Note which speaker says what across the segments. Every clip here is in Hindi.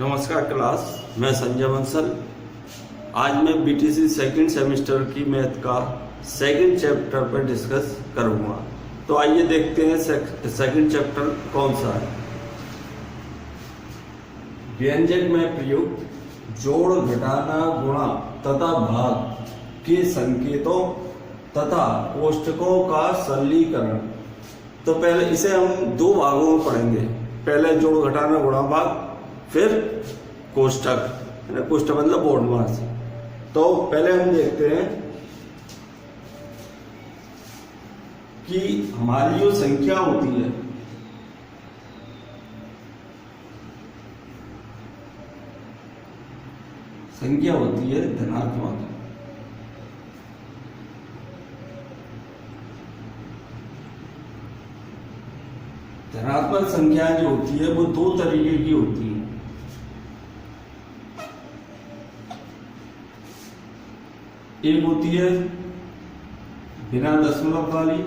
Speaker 1: नमस्कार क्लास, मैं संजय बंसल। आज मैं बीटीसी सेकंड सेमेस्टर की मैथ का सेकंड चैप्टर पर डिस्कस करूंगा। तो आइए देखते हैं सेकंड चैप्टर कौन सा है। व्यंजक में प्रयुक्त जोड़, घटाना, गुणा तथा भाग के संकेतों तथा कोष्ठकों का सरलीकरण। तो पहले इसे हम दो भागों में पढ़ेंगे। पहले जोड़, घटाना, गुणा, भाग, फिर कोष्ठक। कोष्ठक मतलब बोर्ड मार्क्स। तो पहले हम देखते हैं कि हमारी जो संख्या होती है, संख्या होती है धनात्मक। धनात्मक संख्याएं जो होती है वो दो तरीके की होती है। एक होती है बिना दशमलव वाली,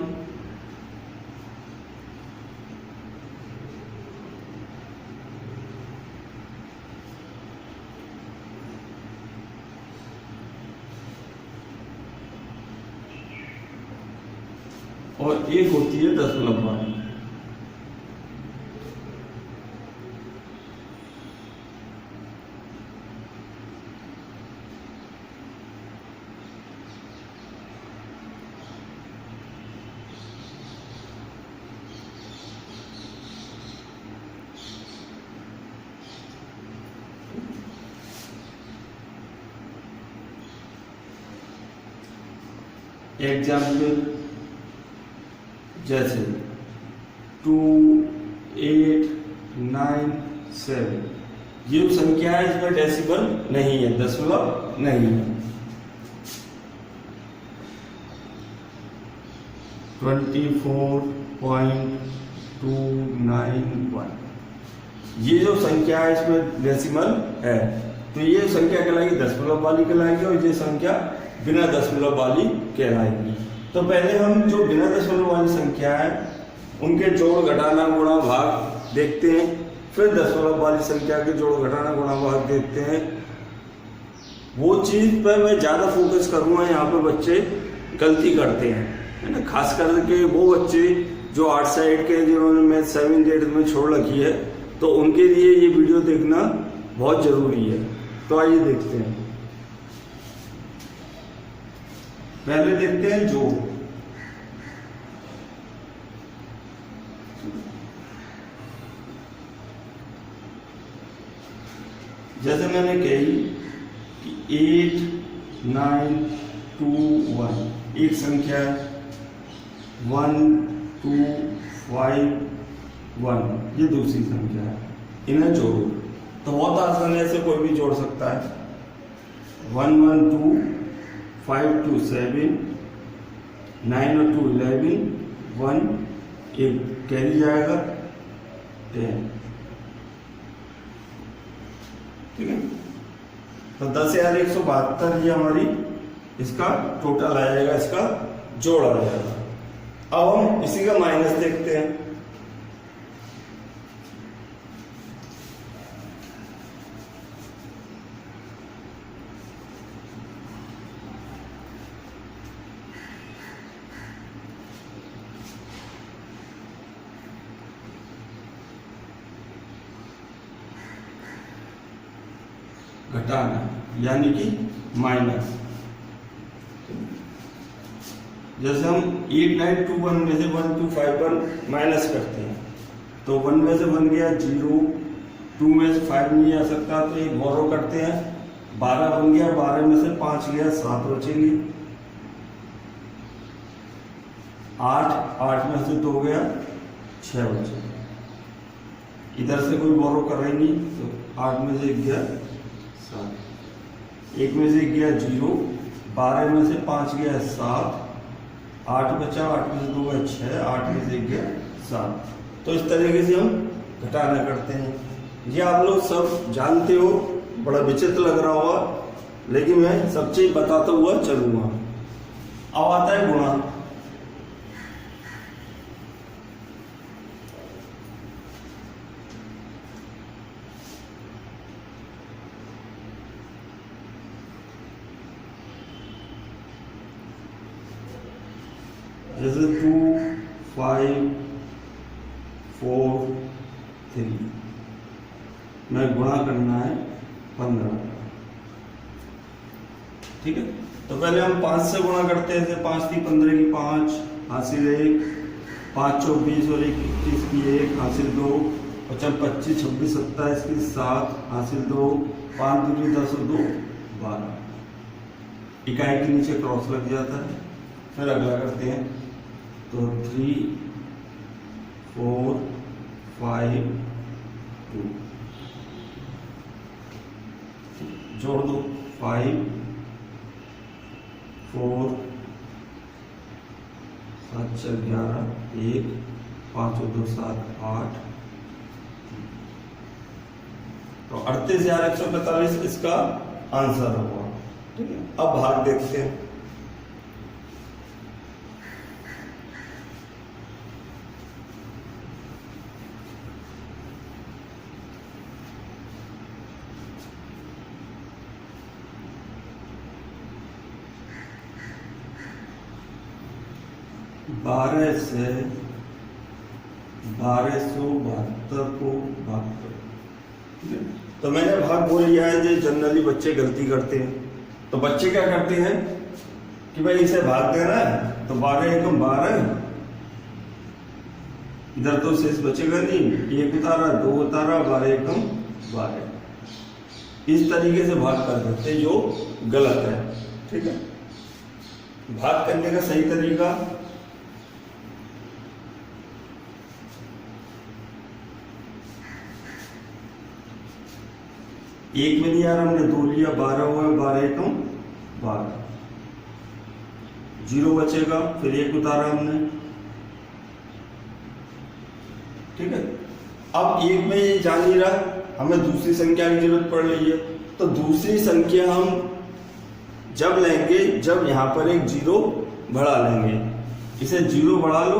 Speaker 1: और एक होती है दशमलव वाली। एग्जाम्पल जैसे 2, 8, 9, 7, ये संख्या है, इसमें डेसिमल नहीं है, दशमलव नहीं है। 24.291, ये जो संख्या है इसमें डेसिमल है, तो ये संख्या कहलाएगी दशमलव वाली कहलाएगी, और ये संख्या बिना दशमलव वाली कहलाएगी। तो पहले हम जो बिना दशमलव वाली संख्या है उनके जोड़, घटाना, गुणा, भाग देखते हैं। फिर दशमलव वाली संख्या के जोड़, घटाना, गुणा, भाग देखते हैं। वो चीज पर मैं ज्यादा फोकस करूंगा। यहाँ पे बच्चे गलती करते हैं, है ना, खास करके वो बच्चे जो 8 साइड के, जिन्होंने मैथ 7, 8 में छोड़ रखी है, तो उनके लिए ये वीडियो देखना बहुत जरूरी है। तो आइए देखते हैं। पहले देखते हैं जोड़। जैसे मैंने कही कि 8, 9, 2, 1 एक संख्या है, 1, 2, 5, 1 ये दूसरी संख्या है। इन्हें जोड़ो तो बहुत आसानी से कोई भी जोड़ सकता है। 1, 1, 2, 5, 2, 7, 9 और 2, 11, 1 एक कैरी जाएगा 10। ठीक है, तो 10,172 ये हमारी इसका टोटल आ जाएगा, इसका जोड़ आ जाएगा। अब हम इसी का माइनस देखते हैं। घटाना यानी कि माइनस। जैसे हम 8, 9, 2, 1 में से 1, 2, 5, 1 माइनस करते हैं, तो 1 में से 1 गया 0, 2 में से 5 नहीं आ सकता, तो एक बोरो करते हैं, 12 बन गया, 12 में से 5 गया, 7 बचेंगे। 8 में से 2 गया, 6 बचेंगे। इधर से कोई बोरो कर रही नहीं, तो 8 में से 1 गया 7, 1 में से 1 गया 0, 12 में से 5 गया 7, 8 बचा, 8 में से 2 गया 6, 8 में से 1 गया 7। तो इस तरीके से हम घटाना करते हैं। ये आप लोग सब जानते हो, बड़ा विचित्र लग रहा होगा, लेकिन मैं सब चीज बताता हुआ चलूंगा। अब आता है गुणा। जैसे 2, 5, 4, 3 में गुणा करना है 15। ठीक है, तो पहले हम 5 से गुणा करते हैं। जैसे 5 3 15 की 5 हासिल 1, 5 4 20 और 1 21 की 1 हासिल 2, और 25 26 27 की 7 हासिल 2, 5 दूनी 10 और 2 12। इकाई के नीचे क्रॉस लग जाता है। फिर अगला करते हैं, तो 3 4 5 2 जोड़ दो 5 4 7 4 11 1 5 और 2 7 8। तो 38,145 इसका आंसर होगा। ठीक है, अब भाग देखते हैं। बारह से 1272 को भाग करो। तो मैंने भाग बोल लिया है। जो जनरली बच्चे गलती करते हैं, तो बच्चे क्या करते हैं कि भाई इसे भाग देना है, तो 12 एकम 12, इधर तो शेष बचेगा नहीं, 1 उतारा 2 उतारा 12 एकम 12। इस तरीके से भाग कर देते हैं, जो गलत है। ठीक है, भाग करने का सही तरीका एक में नहीं आ रहा, हमने 2 लिया, 12 हुआ, 12 एकम 12, 0 बचेगा, फिर 1 उतारा हमने। ठीक है, अब 1 में ये जा नहीं रहा, हमें दूसरी संख्या की जरूरत पड़ रही है। तो दूसरी संख्या हम जब लेंगे जब यहां पर एक 0 बढ़ा लेंगे। इसे 0 बढ़ा लो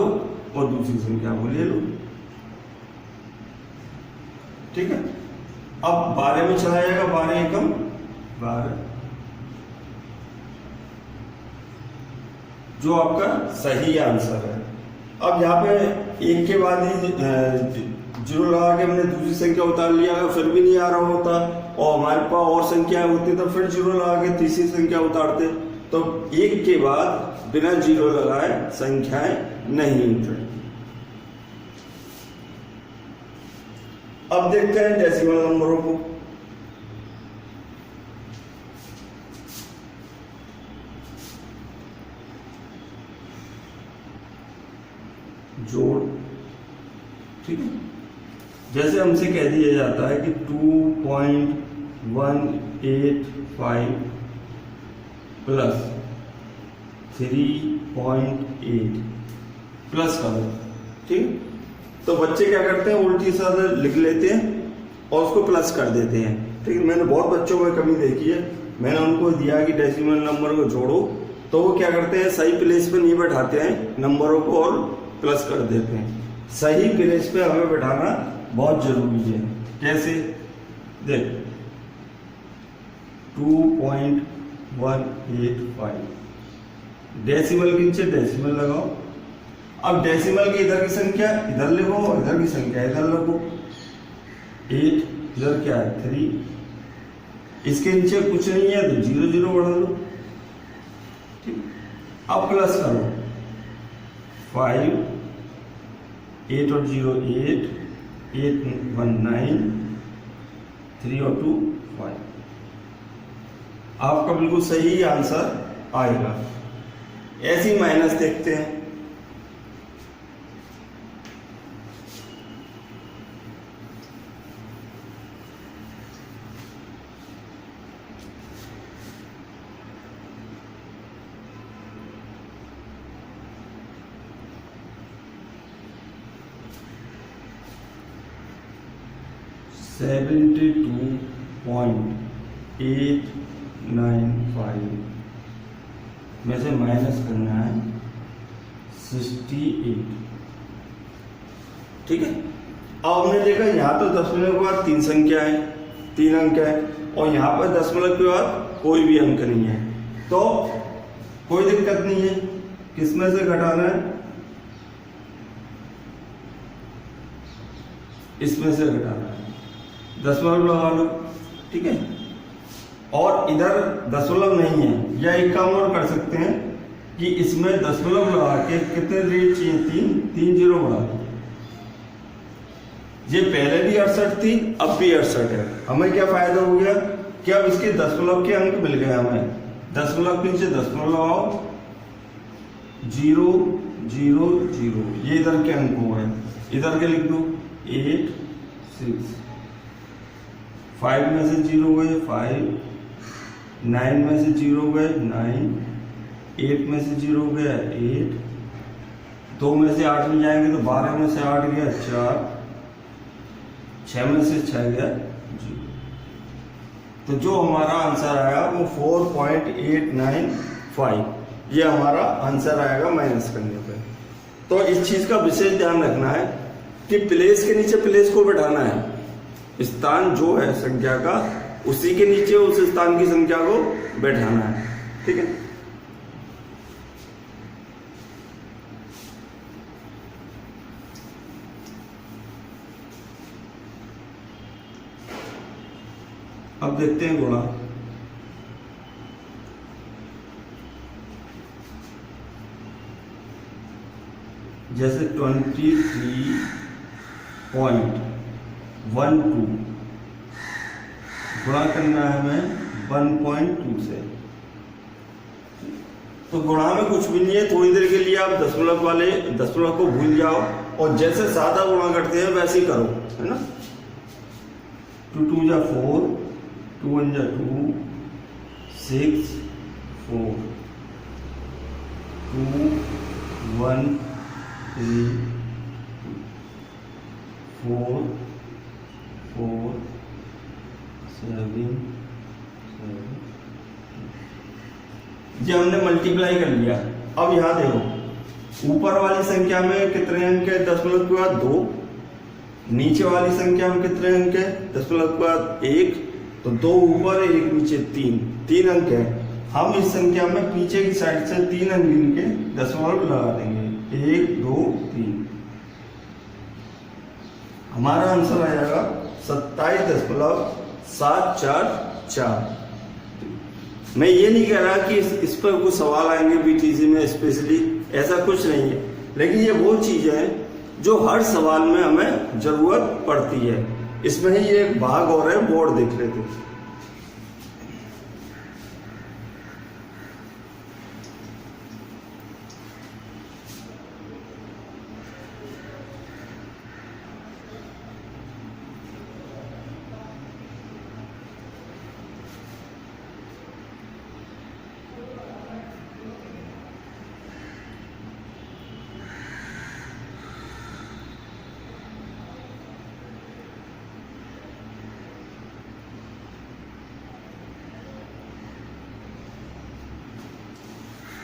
Speaker 1: और दूसरी संख्या को ले लो। ठीक है, अब 12 में चला जाएगा, 12 एकम 12, जो आपका सही आंसर है। अब यहाँ पे 1 के बाद ही 0 लगा के हमने दूसरी संख्या उतार लिया, फिर भी नहीं आ रहा होता और हमारे पास और संख्या होती तो फिर 0 लगा के तीसरी संख्या उतारते। तो 1 के बाद बिना 0 लगाए संख्याएं नहीं उतरेंगी। अब देखते हैं डेसिमल नंबरों को। जोड़। ठीक है, जैसे हमसे कह दिया जाता है कि 2.185 प्लस 3.8 प्लस करो। ठीक, तो बच्चे क्या करते हैं, उल्टी साधे लिख लेते हैं और उसको प्लस कर देते हैं। ठीक है, मैंने बहुत बच्चों में कमी देखी है। मैंने उनको दिया कि डेसिमल नंबर को जोड़ो, तो वो क्या करते हैं, सही प्लेस पे नहीं बैठाते हैं नंबरों को और प्लस कर देते हैं। सही प्लेस पे हमें बैठाना बहुत जरूरी है। कैसे, देख 2.185 डेसिमल के नीचे डेसिमल लगाओ। अब डेसिमल की इधर की संख्या इधर लिखो और इधर की संख्या इधर लिखो। 8 इधर क्या है 3, इसके नीचे कुछ नहीं है तो 0 0 बढ़ा लो। ठीक, अब प्लस करो 5 8 और 0 8 8 1 9 3 और 2 5। आपका बिल्कुल सही आंसर आएगा। ऐसी माइनस देखते हैं। $72.895 में से माइनस करना है 68। ठीक है, अब हमने देखा यहाँ तो दशमलव के बाद 3 संख्या है, 3 अंक है, और यहाँ पर दशमलव के बाद कोई भी अंक नहीं है, तो कोई दिक्कत नहीं है। किसमें से घटाना है, इसमें से घटाना है, दशमलव लगा लो, ठीक है। और इधर दशमलव नहीं है, या एक काम और कर सकते हैं कि इसमें दशमलव लगा के कितने डिजिट चाहिए, 3 जीरो बढ़ा दो। ये पहले भी 68 थी, अब भी 68 है। हमें क्या फायदा हो गया कि अब इसके दशमलव के अंक मिल गए हमें। दशमलव के नीचे दशमलव लगाओ, 0 0 0, ये इधर के अंक हो गए। इधर के लिख दो 8 6, 5 में से 0 गए 5, 9 में से 0 गए 9, 8 में से 0 गया 8, 2 में से 8 में जाएंगे तो 12 में से 8 गया 4, 6 में से 6 गया 0। तो जो हमारा आंसर आया वो 4.895, ये हमारा आंसर आएगा माइनस करने पे। तो इस चीज का विशेष ध्यान रखना है कि प्लेस के नीचे प्लेस को बैठाना है। स्थान जो है संख्या का, उसी के नीचे उस स्थान की संख्या को बैठाना है, ठीक है। अब देखते हैं गुणा। जैसे 23.12 गुणा करना है हमें 1.2 से। तो गुणा में कुछ भी नहीं है, थोड़ी देर के लिए आप दशमलव को भूल जाओ और जैसे सादा गुणा करते हैं वैसे ही करो, है ना। 2 2 जा 4, 2 1 जा 2, 6 4, 2 1 3 4 4 7 7। ये हमने मल्टीप्लाई कर लिया। अब यहां देखो, ऊपर वाली संख्या में कितने अंक है, दशमलव के बाद 2, नीचे वाली संख्या में कितने अंक है, दशमलव के बाद 1, तो 2 ऊपर 1 नीचे 3 अंक है। हम इस संख्या में पीछे की साइड से 3 अंक गिन के दशमलव लगा देंगे, 1 2 3। हमारा आंसर आएगा 27.744। मैं ये नहीं कह रहा कि इस पर कुछ सवाल आएंगे बीटीसी में स्पेशली, ऐसा कुछ नहीं है, लेकिन ये वो चीज है जो हर सवाल में हमें जरूरत पड़ती है। इसमें ही एक भाग और है, बोर्ड देख लेते हैं।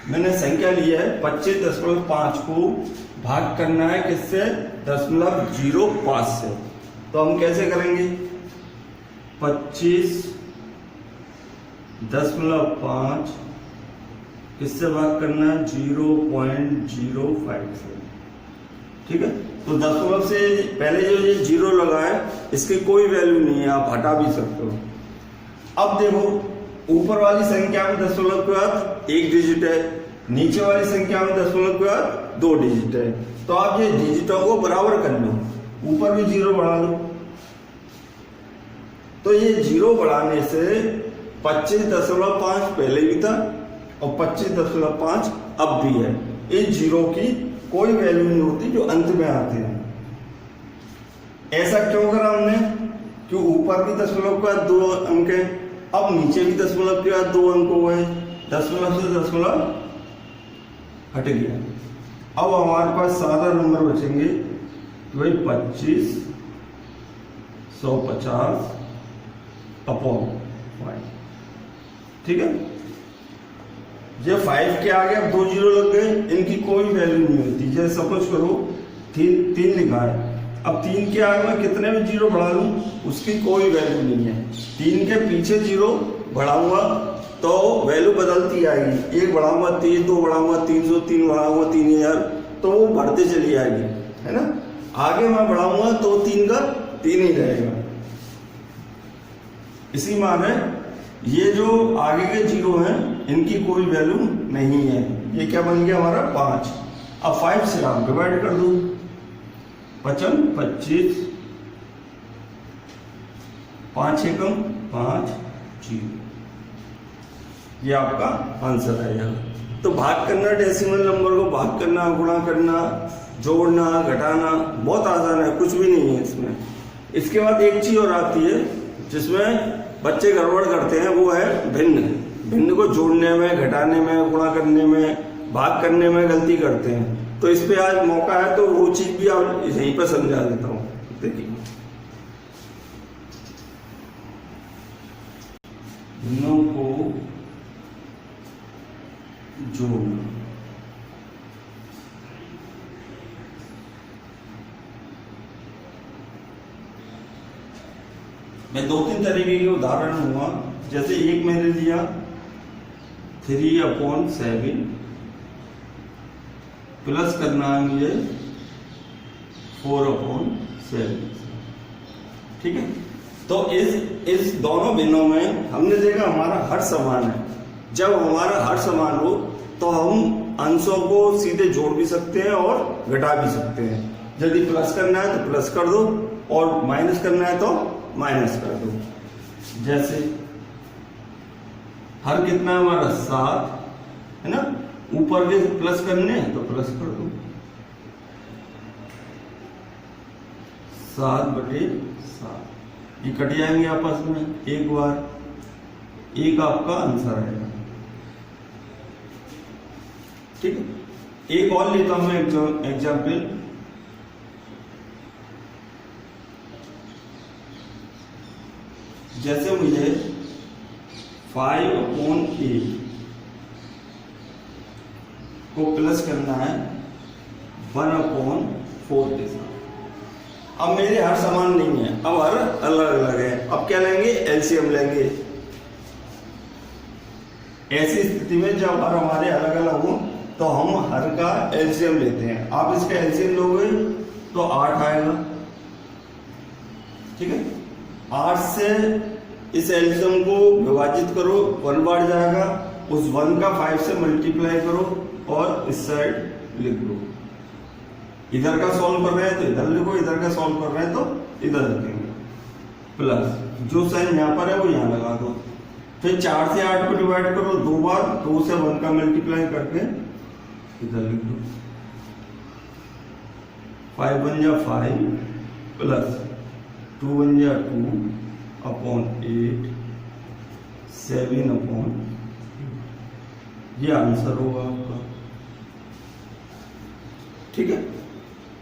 Speaker 1: मैंने संख्या लिया है 25.5 को भाग करना है किससे, 0.05 से। तो हम कैसे करेंगे, 25.5 किससे भाग करना है, 0.05 से, ठीक है। तो दशमलव से पहले जो ये 0 लगा है इसकी कोई वैल्यू नहीं है, आप हटा भी सकते हो। अब देखो, ऊपर वाली संख्या में दशमलव के बाद 1 डिजिट है, नीचे वाली संख्या में दशमलव के बाद 2 डिजिट है। तो आप ये डिजिटों को बराबर कर लो, ऊपर भी 0 बढ़ा लो। तो ये 0 बढ़ाने से 25.5 पहले भी था और 25.5 अब भी है। इन 0 की कोई वैल्यू नहीं होती जो अंत में आते हैं। ऐसा क्यों करा हमने, कि ऊपर भी दशमलव के बाद 2 अंक है, अब नीचे भी दशमलव के बाद 2 अंक हो गए, दशमलव से दशमलव हट गया। अब हमारे पास सादा नंबर बचेंगे, तो भाई 25/150 अपॉन 5, ठीक है। ये 5 के आगे अब 2 0 लग गए, इनकी कोई वैल्यू नहीं होती। जैसे सपोज करो 3 लिखा है, अब 3 के आगे मैं कितने में 0 बढ़ा लूं, उसकी कोई वैल्यू नहीं है। 3 के पीछे 0 बढ़ाऊंगा तो वैल्यू बदलती आएगी, 1 बढ़ाऊंगा 3, 2 बढ़ाऊंगा 300, 3 बढ़ाऊंगा 3000, तो वो बढ़ते चली आएगी, है ना। आगे मैं बढ़ाऊंगा तो 3 का 3 ही रहेगा। इसी माने ये जो आगे के 0 हैं इनकी कोई वैल्यू नहीं है। ये क्या बन गया हमारा 5। अब 5 से आप डिवाइड कर दो, 55 25, 5 एकम 5 0, ये आपका आंसर आएगा। तो भाग करना, डेसिमल नंबर को भाग करना, गुणा करना, जोड़ना, घटाना बहुत आसान है, कुछ भी नहीं है इसमें। इसके बाद एक चीज और आती है जिसमें बच्चे गड़बड़ करते हैं, वो है भिन्न। भिन्न को जोड़ने में, घटाने में, गुणा करने में, भाग करने में गलती करते हैं। तो इस पे आज मौका है तो वो चीज भी आप यहीं पर समझा देता हूँ। देखिए भिन्नों को जोड़ना, मैं 2-3 तरीके के उदाहरण हुआ। जैसे एक मैंने लिया 3/7 प्लस करना है मुझे 4/7, ठीक है। तो इस दोनों भिन्नों में हमने देखा हमारा हर समान है। जब हमारा हर समान हो तो हम अंशों को सीधे जोड़ भी सकते हैं और घटा भी सकते हैं। यदि प्लस करना है तो प्लस कर दो और माइनस करना है तो माइनस कर दो। जैसे हर कितना है हमारा 7 है ना, ऊपर के प्लस करने हैं तो प्लस कर दो, 7/7, ये कट जाएंगे आपस में एक बार, एक आपका आंसर आएगा, ठीक है। एक और लेता हूं मैं एग्जाम्पल। जैसे मुझे 5/8 को प्लस करना है 1/4 के साथ। अब मेरे हर समान नहीं है, अब हर अलग अलग है। अब क्या लेंगे, एलसीएम लेंगे। ऐसी स्थिति में जब हर हमारे अलग अलग हो तो हम हर का एलसीएम लेते हैं। आप इसका एलसीएम लोगे तो 8 आएगा, ठीक है। 8 से इस एलसीएम को विभाजित करो, 1 बार जाएगा, उस 1 का 5 से मल्टीप्लाई करो और इस साइड लिख दो। इधर का सॉल्व कर रहे हैं तो इधर लिखो, इधर का सॉल्व कर रहे हैं तो इधर लिखेंगे, प्लस जो साइन यहाँ पर है वो यहाँ लगा दो। फिर 4 से 8 को डिवाइड करो 2 बार, 2 से 1 का मल्टीप्लाई करके इधर लिख दो। 5 1 जा 5 प्लस 2 1 जा 2/8 7/, ये आंसर होगा आपका, ठीक है।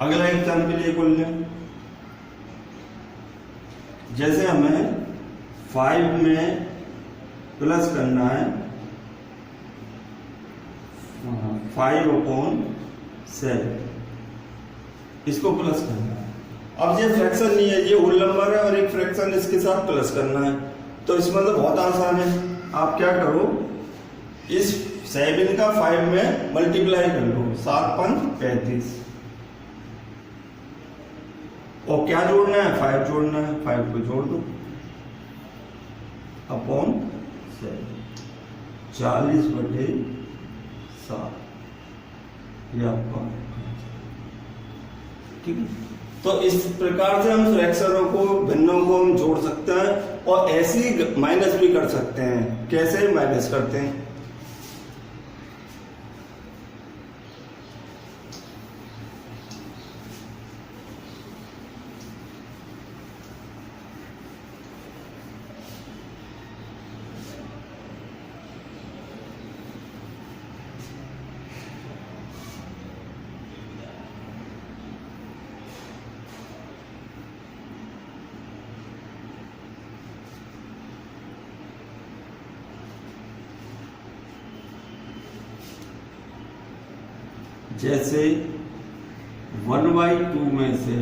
Speaker 1: अगला एग्जाम्पल ये बोल लें। जैसे हमें 5 में प्लस करना है 5/7, इसको प्लस करना है। अब ये फ्रैक्शन नहीं है, ये होल नंबर है और एक फ्रैक्शन इसके साथ प्लस करना है। तो इसमें तो बहुत आसान है। आप क्या करो, इस 7 का 5 में मल्टीप्लाई कर लो, 7×5 = 35। और क्या जोड़ना है, 5 जोड़ना है, 5 को जोड़ दो /7, 40/7, ये आपका, ठीक है। तो इस प्रकार से हम फ्रैक्शनों को, भिन्नों को हम जोड़ सकते हैं और ऐसे ही माइनस भी कर सकते हैं। कैसे माइनस करते हैं, जैसे 1/2 में से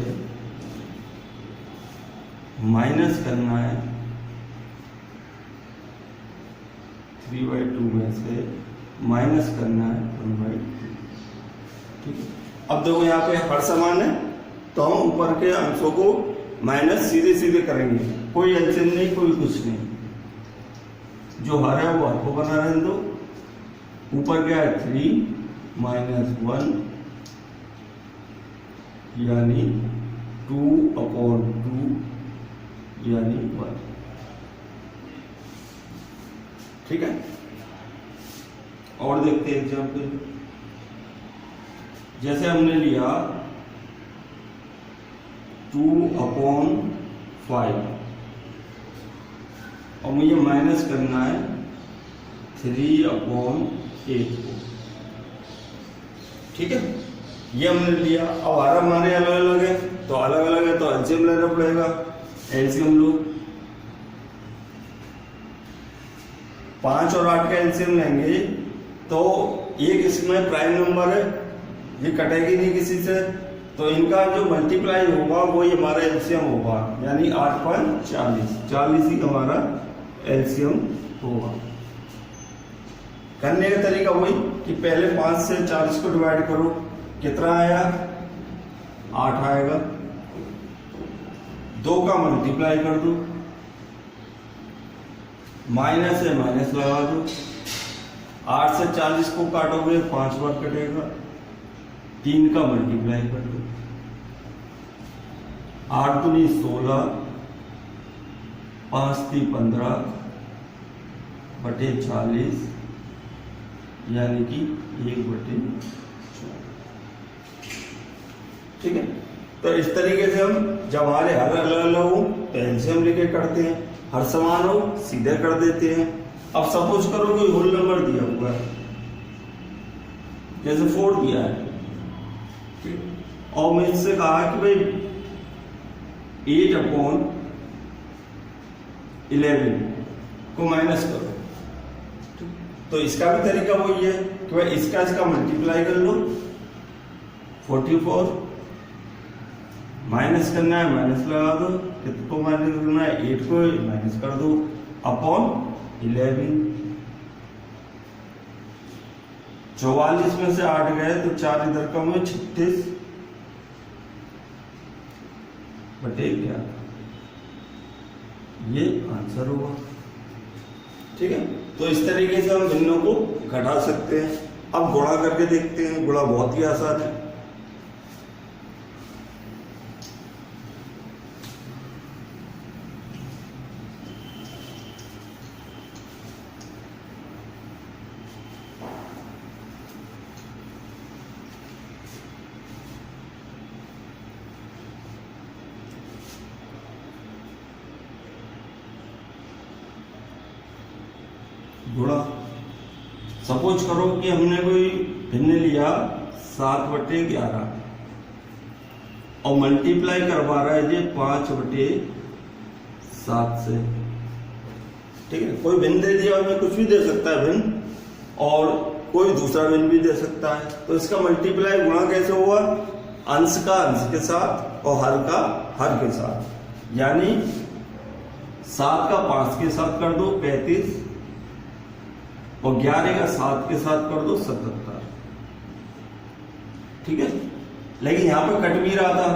Speaker 1: माइनस करना है 3/2 में से माइनस करना है 1/2, ठीक है। अब देखो यहाँ पे हर समान है तो हम ऊपर के अंशों को माइनस सीधे सीधे करेंगे, कोई एलसीएम नहीं, कोई कुछ नहीं। जो हर है वो हर को बना रहने दो। ऊपर क्या है 3 - 1 यानी 2/2 यानी 1। ठीक है, और देखते हैं एग्जाम्पल। जैसे हमने लिया 2/5 और मुझे माइनस करना है 3/8 को। ठीक है, ये हमने लिया। अब हर हमारे अलग अलग है, तो अलग अलग है तो एलसीएम लेना पड़ेगा। एलसीएम लो, 5 और 8 का एलसीएम लेंगे तो एक इसमें प्राइम नंबर है, ये कटेगी नहीं किसी से, तो इनका जो मल्टीप्लाई होगा वो हमारा एलसीएम होगा, यानी 8 × 5 = 40 ही हमारा एलसीएम होगा। करने का तरीका वही कि पहले 5 से 40 को डिवाइड करो, कितना आया 8 आएगा। 2 का मल्टीप्लाई कर दो, माइनस है माइनस लगा दो। 8 से 40 को काटोगे 5 बार कटेगा। 3 का मल्टीप्लाई कर दो, 8 दूनी 16, 5 × 3 = 15/40 यानी कि 1/4। ठीक है, तो इस तरीके से हम जब हमारे हर अलग अलग हो तो एलसीएम लेके करते हैं, हर समान हो सीधे कर देते हैं। अब सपोज करो कोई होल नंबर दिया हुआ है, जैसे 4 दिया है, और मुझसे कहा कि भाई 8/11 को माइनस करो, तो इसका भी तरीका वही है कि भाई इसका मल्टीप्लाई कर लो। 44 माइनस करना है माइनस लगा दो, कितने को माइनस करना है 8 को माइनस कर दो अपॉन 11। 44 में से 8 गए तो 4 इधर कम हुए 36/11, ये आंसर होगा। ठीक है, तो इस तरीके से हम भिन्नों को घटा सकते हैं। अब गुणा करके देखते हैं, गुणा बहुत ही आसान है। गुणा, सपोज करो कि हमने कोई भिन्न लिया 7/11 और मल्टीप्लाई करवा रहा है ये 5/7 से। ठीक है, कोई भिन्न दे दिया, मैं कुछ भी दे सकता है भिन्न, और कोई दूसरा भिन्न भी दे सकता है। तो इसका मल्टीप्लाई गुणा कैसे हुआ, अंश का अंश के साथ और हर का हर के साथ, यानी 7 का 5 के साथ कर दो 35, और 11 का 7 के साथ कर दो 77। ठीक है, लेकिन यहां पर कट भी रहा था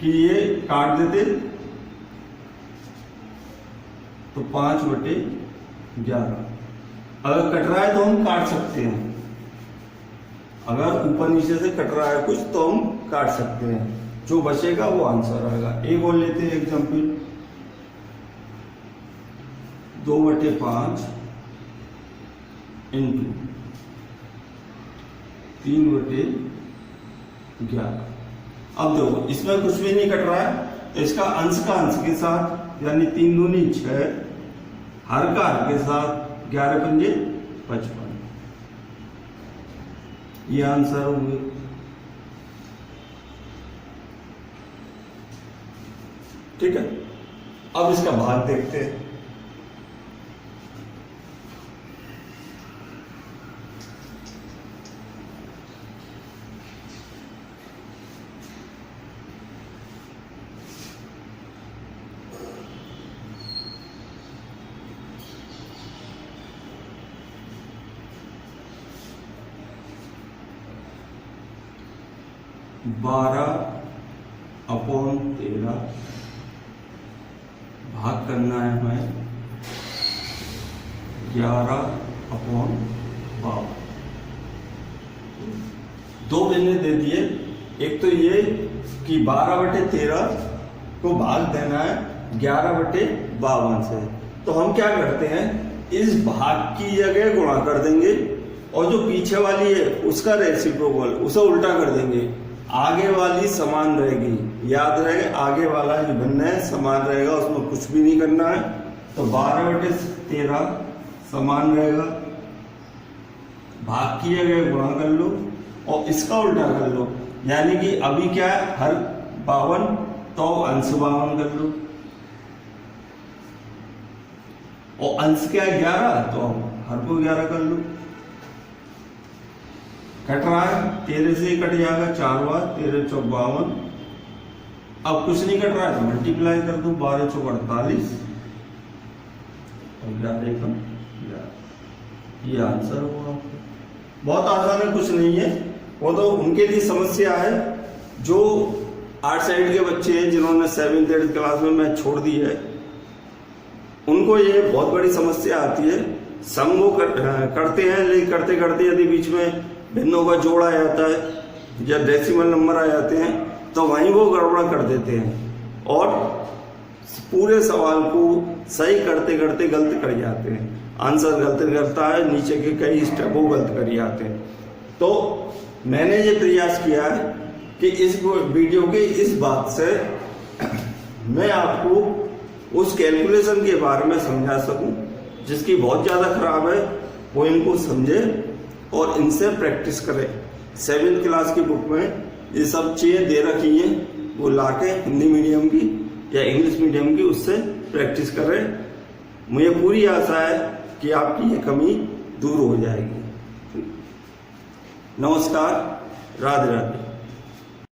Speaker 1: कि ये काट देते तो 5/11। अगर कट रहा है तो हम काट सकते हैं, अगर ऊपर नीचे से कट रहा है कुछ तो हम काट सकते हैं, जो बचेगा वो आंसर आएगा। एक और लेते हैं एग्जाम्पल, 2/5 इंटू 3/11। अब देखो इसमें कुछ भी नहीं कट रहा है, तो इसका अंश का अंश के साथ, यानी 3 दूनी 6, हर का हर के साथ 11 × 5 = 55। ये आंसर होंगे। ठीक है, अब इसका भाग देखते हैं। (12/13) भाग करना है हमें 11/52। दो बिंदु दे दिए, एक तो ये कि 12/13 को भाग देना है 11/52 से। तो हम क्या करते हैं, इस भाग की जगह गुणा कर देंगे और जो पीछे वाली है उसका रेसिप्रोकल उसे उल्टा कर देंगे, आगे वाली समान रहेगी। याद रहे आगे वाला जो भिन्न है समान रहेगा, उसमें कुछ भी नहीं करना है। तो 12/13 समान रहेगा, भाग की जगह गुणा कर लो और इसका उल्टा कर लो, यानी कि अभी क्या है हर 52 तो अंश 52 कर लो और अंश क्या है 11 तो हर को 11 कर लो। कट रहा है 13 से कट जाएगा 4 बार 13 चौक 52। अब कुछ नहीं कट रहा है तो मल्टीप्लाई कर दो 12 चौक 48 और 11 एकम 11। ये आंसर होगा। बहुत आसान है, कुछ नहीं है। वो तो उनके लिए समस्या है जो आर्ट साइड के बच्चे हैं जिन्होंने 7th 8th क्लास में मैथ छोड़ दी है, उनको ये बहुत बड़ी समस्या आती है। सम वो करते हैं, लेकिन करते करते यदि बीच में भिन्नों का जोड़ आ जाता है या डेसिमल नंबर आ जाते हैं तो वहीं वो गड़बड़ कर देते हैं और पूरे सवाल को सही करते करते गलत कर जाते हैं। आंसर गलत करता है, नीचे के कई स्टेप वो गलत कर जाते हैं। तो मैंने ये प्रयास किया है कि इस वीडियो के इस बात से मैं आपको उस कैलकुलेशन के बारे में समझा सकूं जिसकी बहुत ज़्यादा खराब है, वो इनको समझे और इनसे प्रैक्टिस करें। 7th क्लास की बुक में ये सब चीज़ें दे रखी हैं, वो लाके हिंदी मीडियम की या इंग्लिश मीडियम की उससे प्रैक्टिस करें। मुझे पूरी आशा है कि आपकी ये कमी दूर हो जाएगी। नमस्कार, राधे राधे।